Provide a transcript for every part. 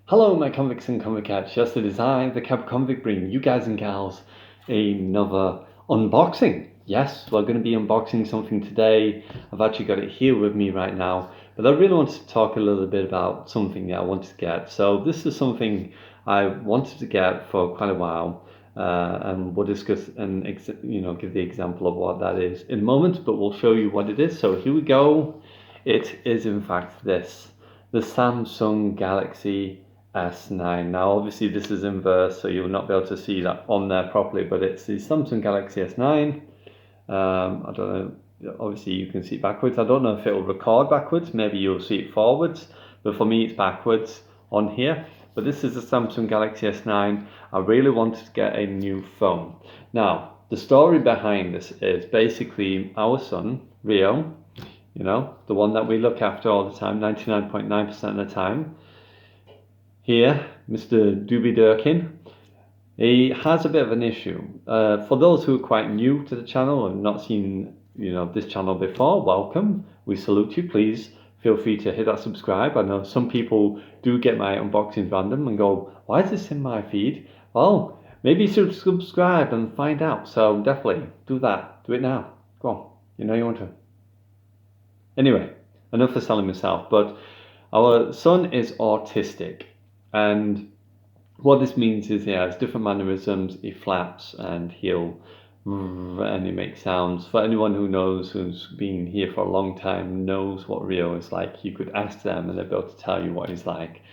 Hello, my convicts and convicts. Yes, it is I, the Cab Convict, bringing you guys and gals another unboxing. Yes, we're going to be unboxing something today. I've actually got it here with me right now, but I really wanted to talk a little bit about something that I wanted to get. So this is something I wanted to get for quite a while, and we'll discuss and give the example of what that is in a moment. But we'll show you what it is. So here we go. It is in fact this, the Samsung Galaxy S9. Now, obviously, this is inverse, so you'll not be able to see that on there properly, but it's the Samsung Galaxy S9. I don't know, obviously, you can see it backwards. I don't know if it will record backwards, maybe you'll see it forwards, but for me, it's backwards on here. But this is the Samsung Galaxy S9. I really wanted to get a new phone. Now, the story behind this is basically our son, Rio, the one that we look after all the time, 99.9% of the time. Here, Mr. Doobie Durkin, he has a bit of an issue. For those who are quite new to the channel and not seen, this channel before, welcome. We salute you. Please feel free to hit that subscribe. I know some people do get my unboxings random and go, "Why is this in my feed?" Well, maybe you should subscribe and find out. So definitely do that. Do it now. Go on. You know you want to. Anyway, enough for selling myself. But our son is autistic. And what this means is he has different mannerisms, he flaps and and he makes sounds. For anyone who knows, who's been here for a long time, knows what Rio is like. You could ask them and they'll be able to tell you what he's like.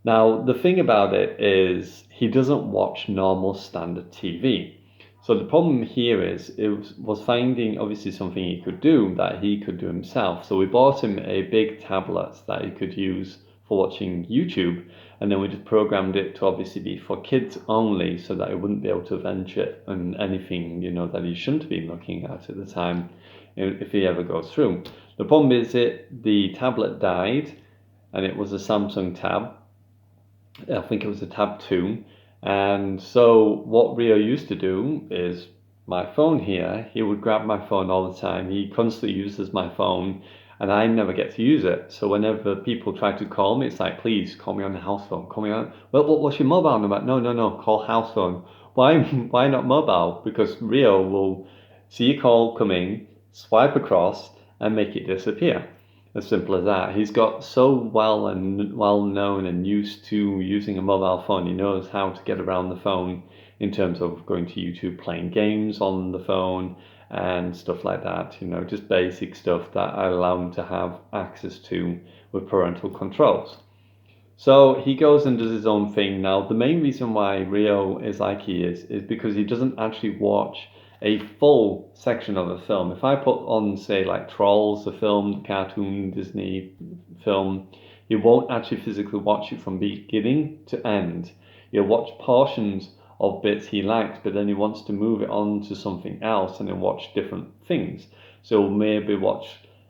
Now, the thing about it is he doesn't watch normal standard TV. So the problem here is was finding obviously something he could do that he could do himself. So we bought him a big tablet that he could use for watching YouTube, and then we just programmed it to obviously be for kids only, so that he wouldn't be able to venture on anything that he shouldn't be looking at the time if he ever goes through. The problem is the tablet died, and it was a Samsung Tab. I think it was a Tab 2. And so what Rio used to do is my phone here, he would grab my phone all the time. He constantly uses my phone and I never get to use it. So whenever people try to call me, it's like, please call me on the house phone. Call me on, well, what's your mobile number? No, call house phone. Why not mobile? Because Rio will see a call coming, swipe across and make it disappear. As simple as that. He's got so well known and used to using a mobile phone. He knows how to get around the phone in terms of going to YouTube, playing games on the phone and stuff like that. Just basic stuff that I allow him to have access to with parental controls. So he goes and does his own thing. Now, the main reason why Rio is like he is because he doesn't actually watch a full section of a film. If I put on, say, like Trolls, the film, the cartoon Disney film, he won't actually physically watch it from beginning to end. He'll watch portions of bits he likes, but then he wants to move it on to something else and then watch different things. So maybe watch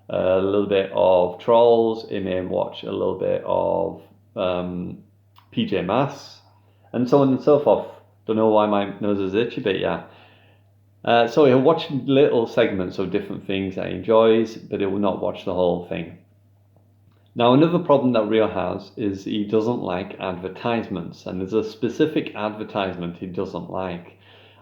a little bit of Trolls, he may watch a little bit of PJ Masks, and so on and so forth. Don't know why my nose is itchy, but yeah. So he'll watch little segments of different things that he enjoys, but he will not watch the whole thing. Now, another problem that Rio has is he doesn't like advertisements, and there's a specific advertisement he doesn't like.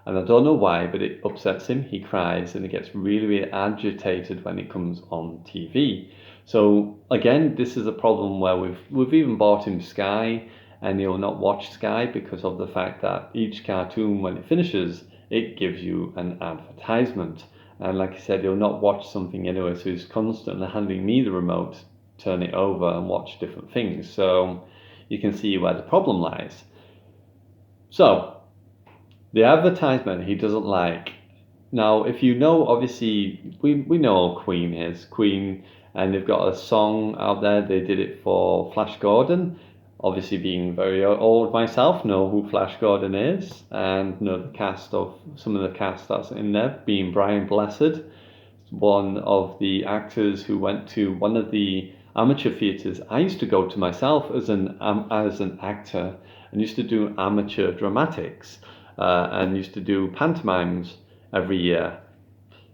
And I don't know why, but it upsets him. He cries and he gets really, really agitated when it comes on TV. So again, this is a problem where we've even bought him Sky, and he'll not watch Sky because of the fact that each cartoon, when it finishes, it gives you an advertisement. And like I said, he'll not watch something anyway, so he's constantly handing me the remote, turn it over and watch different things. So you can see where the problem lies. So the advertisement he doesn't like. Now, if you know, obviously, we know Queen is Queen, and they've got a song out there. They did it for Flash Gordon. Obviously, being very old myself, know who Flash Gordon is, and know the cast of some of the cast that's in there, being Brian Blessed, one of the actors who went to one of the amateur theatres I used to go to myself as an actor, and used to do amateur dramatics, and used to do pantomimes every year.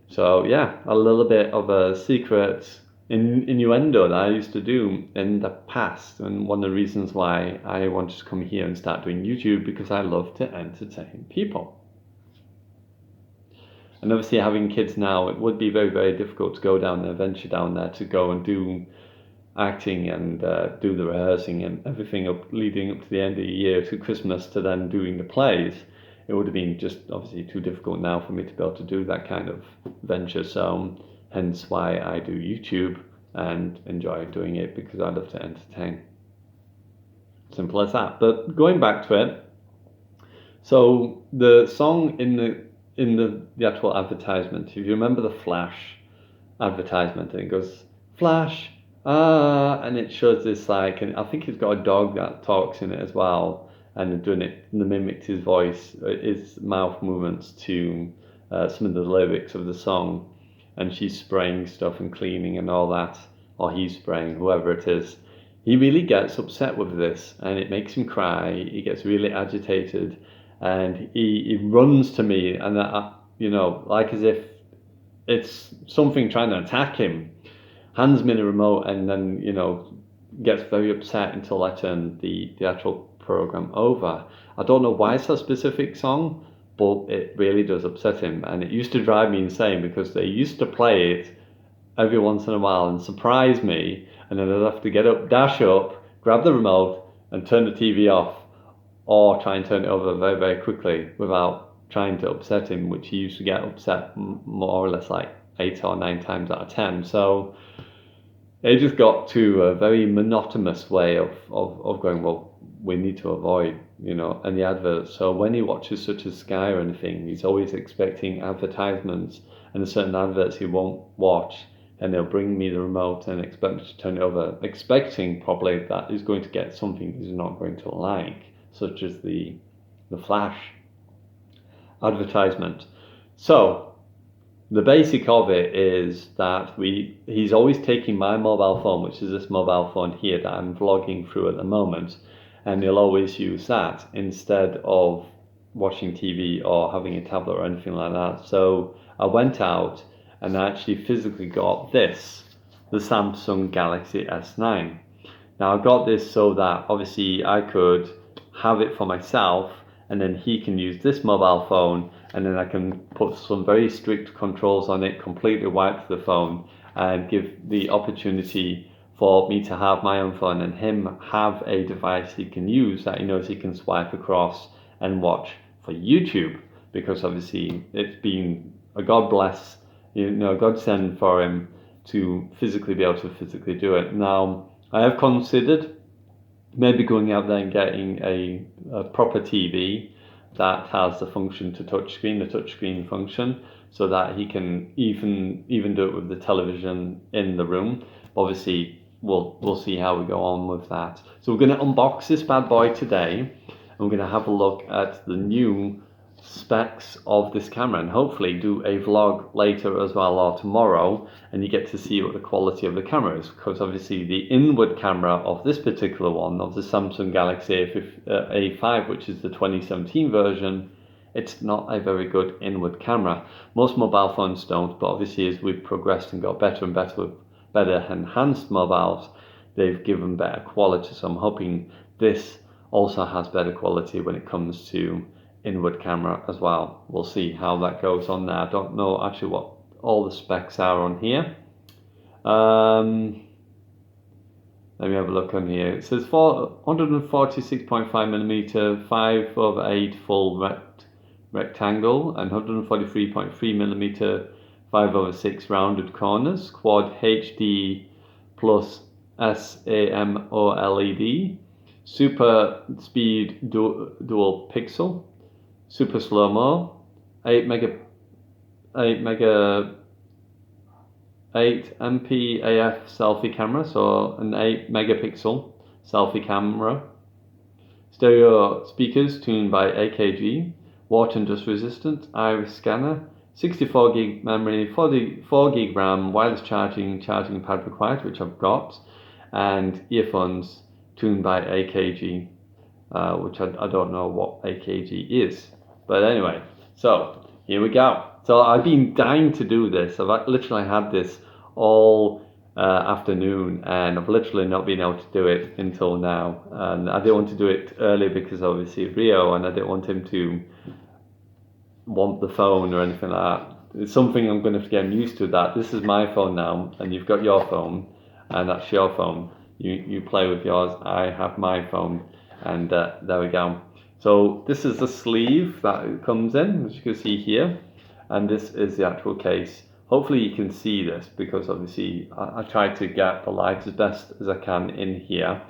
So yeah, a little bit of a secret innuendo that I used to do in the past, and one of the reasons why I wanted to come here and start doing YouTube, because I love to entertain people. And obviously, having kids now, it would be very, very difficult to go down there, venture down there, to go and do acting and do the rehearsing and everything leading up to the end of the year to Christmas, to then doing the plays. It would have been just obviously too difficult now for me to be able to do that kind of venture. So hence why I do YouTube and enjoy doing it, because I love to entertain. Simple as that. But going back to it, so the song in the actual advertisement, if you remember the Flash advertisement, and it goes Flash, and it shows this, like, and I think it's got a dog that talks in it as well, and doing it, and mimics his voice, his mouth movements to some of the lyrics of the song, and she's spraying stuff and cleaning and all that, or he's spraying, whoever it is. He really gets upset with this, and it makes him cry. He gets really agitated, and he runs to me, and like as if it's something trying to attack him, hands me the remote, and then gets very upset until I turn the actual program over. I don't know why it's a specific song, but it really does upset him, and it used to drive me insane, because they used to play it every once in a while and surprise me, and then I'd have to get up, dash up, grab the remote and turn the TV off, or try and turn it over very, very quickly without trying to upset him, which he used to get upset more or less like 8 or 9 times out of 10. So it just got to a very monotonous way of going, well, we need to avoid, any adverts. So when he watches such as Sky or anything, he's always expecting advertisements, and there's certain adverts he won't watch, and they'll bring me the remote and expect me to turn it over, expecting probably that he's going to get something he's not going to like, such as the Flash advertisement. So the basic of it is that he's always taking my mobile phone, which is this mobile phone here that I'm vlogging through at the moment, and he'll always use that instead of watching TV or having a tablet or anything like that. So I went out and I actually physically got this, the Samsung Galaxy S9. Now I got this so that obviously I could have it for myself, and then he can use this mobile phone, and then I can put some very strict controls on it, completely wipe the phone, and give the opportunity for me to have my own phone and him have a device he can use that he knows he can swipe across and watch for YouTube, because obviously it's been a God bless, godsend for him to physically be able to physically do it. Now, I have considered maybe going out there and getting a proper TV that has the function to touchscreen, the touchscreen function, so that he can even do it with the television in the room. Obviously, we'll see how we go on with that. So we're going to unbox this bad boy today, and we're going to have a look at the new specs of this camera, and hopefully do a vlog later as well, or tomorrow, and you get to see what the quality of the camera is, because obviously the inward camera of this particular one, of the Samsung Galaxy A5, which is the 2017 version, it's not a very good inward camera. Most mobile phones don't, but obviously as we've progressed and got better and better with better enhanced mobiles, they've given better quality. So I'm hoping this also has better quality when it comes to inward camera as well. We'll see how that goes on there. I don't know actually what all the specs are on here. Let me have a look on here. It says 146.5mm 5/8 full rectangle, and 143.3mm 5/6 rounded corners, quad HD plus SAMOLED, super speed dual pixel, super slow mo, 8 MP AF selfie camera, so an 8 megapixel selfie camera, stereo speakers tuned by AKG, water and dust resistant, iris scanner, 64 gig memory, 4 gig RAM, wireless charging pad required, which I've got, and earphones tuned by AKG, which I don't know what AKG is. But anyway, so here we go. So I've been dying to do this. I've literally had this all afternoon, and I've literally not been able to do it until now. And I didn't want to do it early because obviously Rio, and I didn't want him to want the phone or anything like that. It's something I'm going to have to get used to. That this is my phone now, and you've got your phone, and that's your phone. You play with yours. I have my phone, and there we go. So this is the sleeve that it comes in, as you can see here, and this is the actual case. Hopefully you can see this because obviously I try to get the light as best as I can in here,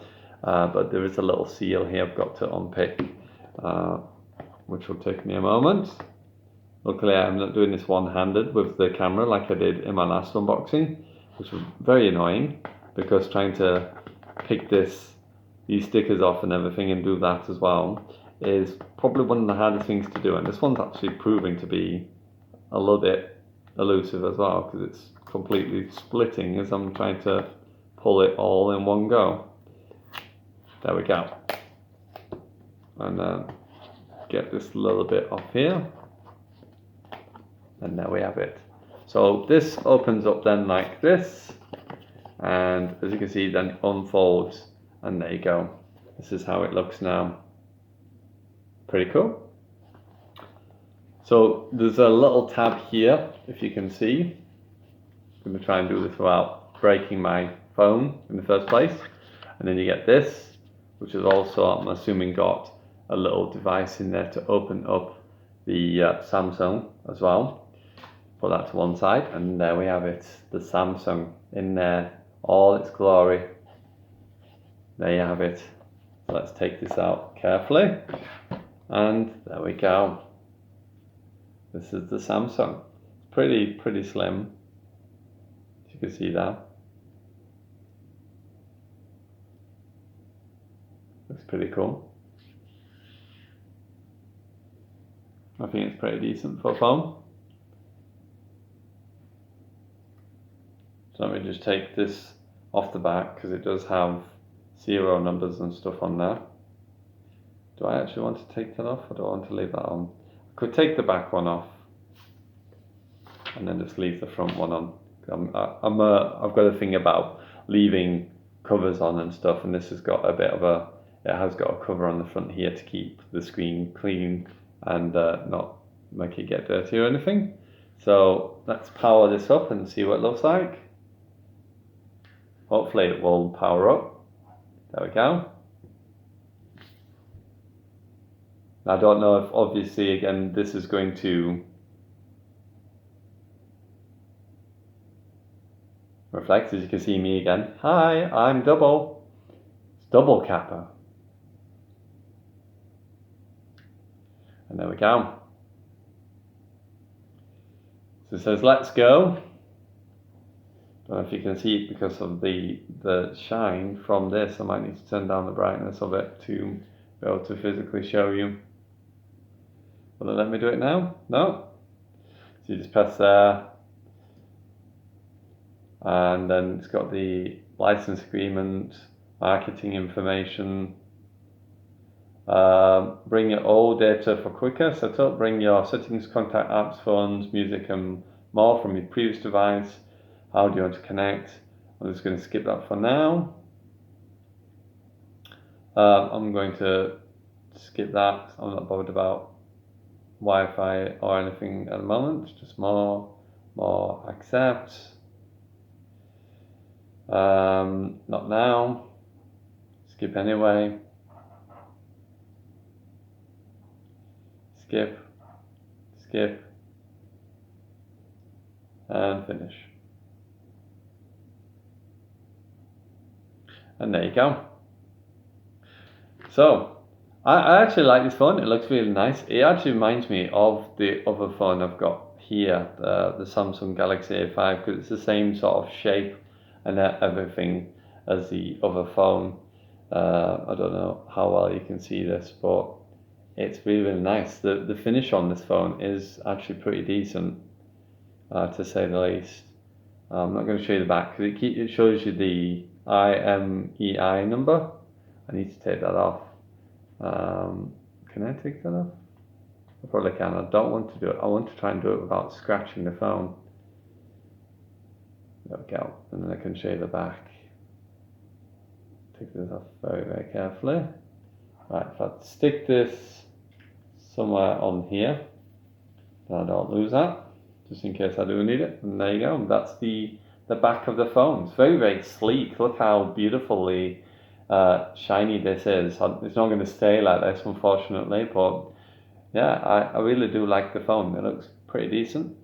but there is a little seal here I've got to unpick, which will take me a moment. Luckily I'm not doing this one-handed with the camera like I did in my last unboxing, which was very annoying because trying to pick these stickers off and everything and do that as well is probably one of the hardest things to do, and this one's actually proving to be a little bit elusive as well because it's completely splitting as I'm trying to pull it all in one go. There we go. And get this little bit off here, and there we have it. So this opens up then like this, and as you can see then it unfolds, and there you go. This is how it looks now. Pretty cool. So there's a little tab here, if you can see. I'm going to try and do this without breaking my phone in the first place. And then you get this, which is also, I'm assuming, got a little device in there to open up the Samsung as well. Put that to one side, and there we have it, the Samsung in there, all its glory. There you have it. So let's take this out carefully, and there we go. This is the Samsung. It's pretty slim, as you can see that. Looks pretty cool. I think it's pretty decent for a phone. So let me just take this off the back because it does have serial numbers and stuff on there. Do I actually want to take that off, or do I want to leave that on? I could take the back one off and then just leave the front one on. I've got a thing about leaving covers on and stuff, and this has got a bit of it has got a cover on the front here to keep the screen clean and not make it get dirty or anything. So let's power this up and see what it looks like. Hopefully it will power up. There we go. I don't know if obviously again this is going to reflect, as you can see me again. Hi, I'm double. It's double Kappa. And there we go. So it says let's go. Don't know if you can see it because of the shine from this. I might need to turn down the brightness of it to be able to physically show you. Will it let me do it now? No. So you just press there, and then it's got the license agreement, marketing information, bring your old data for quicker setup, bring your settings, contact apps, phones, music and more from your previous device. How do you want to connect? I'm just going to skip that for now. I'm going to skip that. I'm not bothered about Wi-Fi or anything at the moment. Just more accept. Not now. Skip anyway. Skip, and finish. And there you go. So, I actually like this phone. It looks really nice. It actually reminds me of the other phone I've got here, the Samsung Galaxy A5, because it's the same sort of shape and everything as the other phone. I don't know how well you can see this, but it's really, really nice. The finish on this phone is actually pretty decent, to say the least. I'm not going to show you the back because it shows you the IMEI number. I need to take that off. Can I take that off? I probably can. I don't want to do it. I want to try and do it without scratching the phone. There we go. And then I can show you the back. Take this off very, very carefully. Right, if I stick this somewhere on here, then I don't lose that, just in case I do need it. And there you go. That's the back of the phone. It's very, very sleek. Look how beautifully shiny this is. It's not going to stay like this, unfortunately, but yeah, I really do like the phone. It looks pretty decent,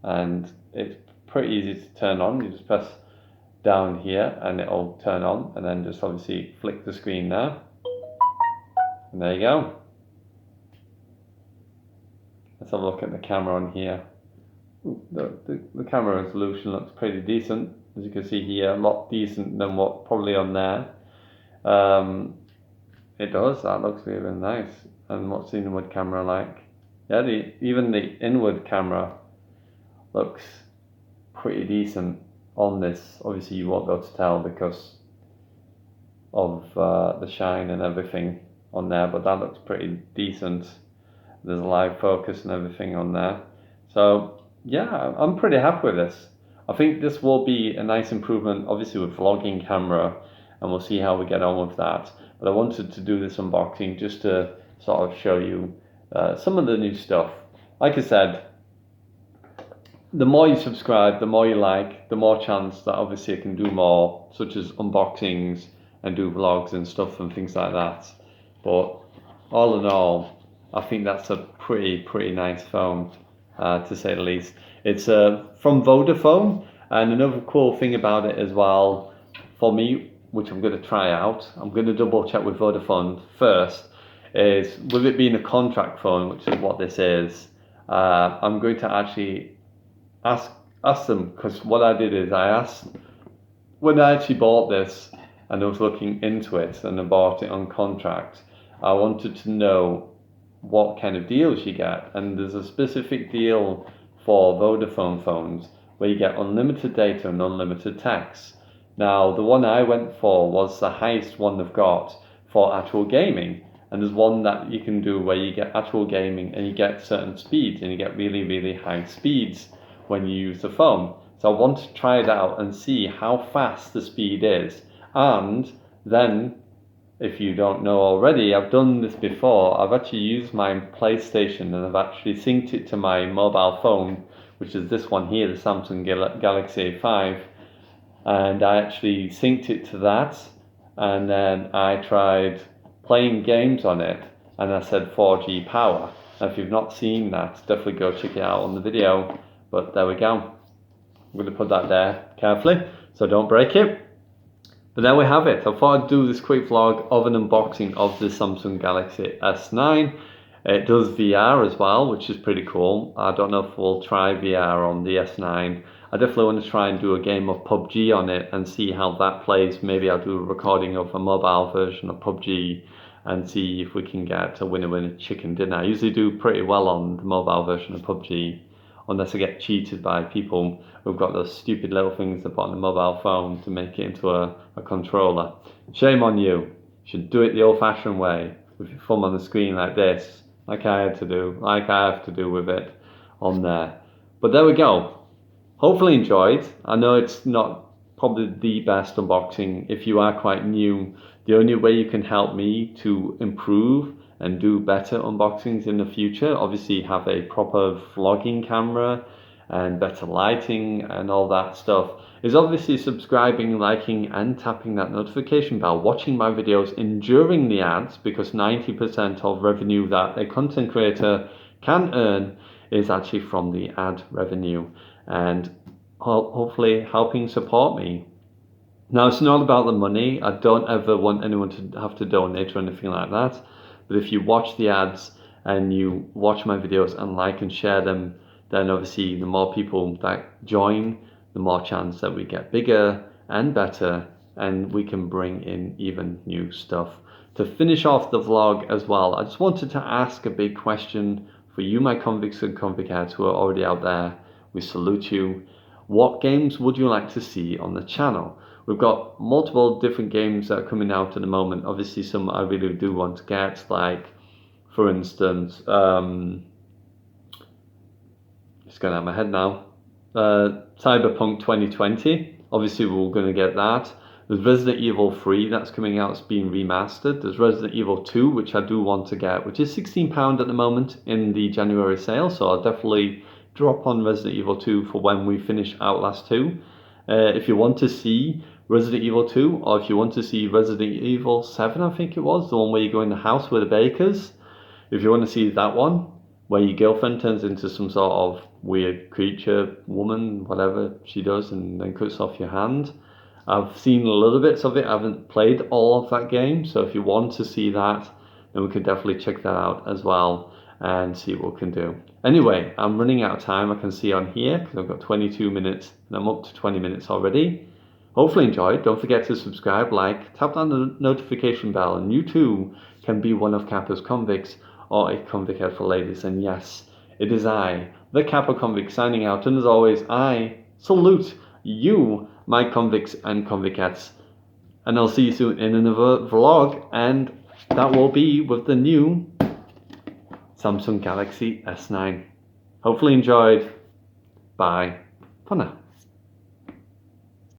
and it's pretty easy to turn on. You just press down here and it'll turn on, and then just obviously flick the screen there, and there you go. Let's have a look at the camera on here. Ooh, the camera resolution looks pretty decent, as you can see here, a lot decent than what probably on there. It does, that looks really nice. And what's the inward camera like? Yeah, even the inward camera looks pretty decent on this. Obviously you won't be able to tell because of the shine and everything on there, but that looks pretty decent. There's a live focus and everything on there. So yeah, I'm pretty happy with this. I think this will be a nice improvement, obviously with vlogging camera, and we'll see how we get on with that. But I wanted to do this unboxing just to sort of show you some of the new stuff. Like I said, the more you subscribe, the more you like, the more chance that obviously I can do more, such as unboxings and do vlogs and stuff and things like that. But all in all, I think that's a pretty nice phone, to say the least. It's from Vodafone, and another cool thing about it as well, for me, which I'm going to try out, I'm going to double check with Vodafone first, is with it being a contract phone, which is what this is, I'm going to actually ask them, because what I did is I asked, when I actually bought this and I was looking into it and I bought it on contract, I wanted to know what kind of deals you get, and there's a specific deal for Vodafone phones where you get unlimited data and unlimited text. Now the one I went for was the highest one they've got for actual gaming, and there's one that you can do where you get actual gaming and you get certain speeds, and you get really high speeds when you use the phone. So I want to try it out and see how fast the speed is, and then, if you don't know already, I've done this before. I've actually used my PlayStation and I've actually synced it to my mobile phone, which is this one here, the Samsung Galaxy A5. And I actually synced it to that, and then I tried playing games on it, and I said 4G power. And if you've not seen that, definitely go check it out on the video. But there we go. I'm going to put that there carefully so don't break it. But there we have it. I thought I'd do this quick vlog of an unboxing of the Samsung Galaxy S9. It does VR as well, which is pretty cool. I don't know if we'll try VR on the S9. I definitely want to try and do a game of PUBG on it and see how that plays. Maybe I'll do a recording of a mobile version of PUBG and see if we can get a winner chicken dinner. I usually do pretty well on the mobile version of PUBG, unless I get cheated by people who've got those stupid little things they put on the mobile phone to make it into a controller. Shame on you. You should do it the old-fashioned way, with your thumb on the screen like this, like I have to do with it on there. But there we go. Hopefully enjoyed. I know it's not probably the best unboxing. If you are quite new, the only way you can help me to improve and do better unboxings in the future, obviously have a proper vlogging camera and better lighting and all that stuff, is obviously subscribing, liking and tapping that notification bell, watching my videos, enduring the ads, because 90% of revenue that a content creator can earn is actually from the ad revenue, and hopefully helping support me. Now, it's not about the money. I don't ever want anyone to have to donate or anything like that. But if you watch the ads and you watch my videos and like and share them, then obviously the more people that join, the more chance that we get bigger and better, and we can bring in even new stuff. To finish off the vlog as well, I just wanted to ask a big question for you, my convicts and convict heads who are already out there. We salute you. What games would you like to see on the channel? We've got multiple different games that are coming out at the moment. Obviously, some I really do want to get, like, for instance, it's going out of my head now. Cyberpunk 2020. Obviously, we're going to get that. There's Resident Evil 3 that's coming out. It's being remastered. There's Resident Evil 2, which I do want to get, which is £16 at the moment in the January sale. So I'll definitely drop on Resident Evil 2 for when we finish Outlast 2. If you want to see Resident Evil 2, or if you want to see Resident Evil 7, I think it was, the one where you go in the house with the bakers. If you want to see that one, where your girlfriend turns into some sort of weird creature, woman, whatever she does, and then cuts off your hand. I've seen a little bits of it. I haven't played all of that game, so if you want to see that, then we can definitely check that out as well and see what we can do. Anyway, I'm running out of time. I can see on here because I've got 22 minutes and I'm up to 20 minutes already. Hopefully enjoyed. Don't forget to subscribe, like, tap on the notification bell, and you too can be one of Kappa's convicts or a convict head for ladies. And yes, it is I, the Kappa convict, signing out. And as always, I salute you, my convicts and convicts. And I'll see you soon in another vlog, and that will be with the new Samsung Galaxy S9. Hopefully enjoyed. Bye for now.